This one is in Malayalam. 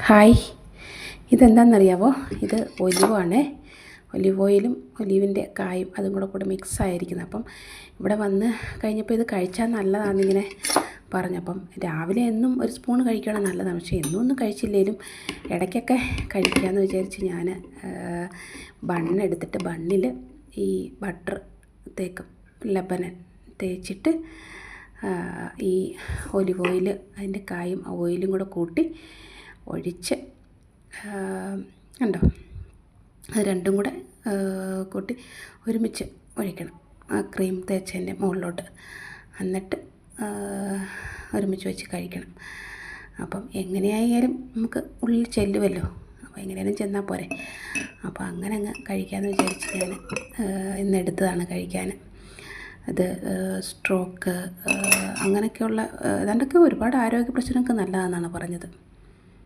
ഹായ്, ഇതെന്താണെന്നറിയാമോ? ഇത് ഒലിവാണേ. ഒലിവ് ഓയിലും ഒലിവിൻ്റെ കായും അതും കൂടെ മിക്സായിരിക്കുന്നത്. അപ്പം ഇവിടെ വന്ന് കഴിഞ്ഞപ്പോൾ ഇത് കഴിച്ചാൽ നല്ലതാണെന്നിങ്ങനെ പറഞ്ഞപ്പം രാവിലെ എന്നും ഒരു സ്പൂൺ കഴിക്കണം നല്ലതാണ്. പക്ഷേ എന്നും ഒന്നും കഴിച്ചില്ലെങ്കിലും ഇടയ്ക്കൊക്കെ കഴിക്കാമെന്ന് വിചാരിച്ച് ഞാൻ ബണ്ണെടുത്തിട്ട് ബണ്ണിൽ ഈ ബട്ടർ തേക്കും, ലെബനൻ തേച്ചിട്ട് ഈ ഒലിവ് ഓയിൽ അതിൻ്റെ കായും ഓയിലും കൂടെ കൂട്ടി ഒഴിച്ച് കണ്ടോ, അത് രണ്ടും കൂടെ കൂട്ടി ഒരുമിച്ച് ഒഴിക്കണം ആ ക്രീം തേച്ചതിൻ്റെ മുകളിലോട്ട്. എന്നിട്ട് ഒരുമിച്ച് വെച്ച് കഴിക്കണം. അപ്പം എങ്ങനെയായാലും നമുക്ക് ഉള്ളിൽ ചെല്ലുമല്ലോ, അപ്പോൾ എങ്ങനെയാലും ചെന്നാൽ പോരെ. അപ്പോൾ അങ്ങനെ അങ്ങ് കഴിക്കാമെന്ന് വിചാരിച്ച് ഞാൻ ഇന്നെടുത്തതാണ് കഴിക്കാൻ. അത് സ്ട്രോക്ക് അങ്ങനെയൊക്കെയുള്ള ഏതാണ്ടൊക്കെ ഒരുപാട് ആരോഗ്യ പ്രശ്നങ്ങൾക്ക് നല്ലതാണെന്നാണ് പറഞ്ഞത്.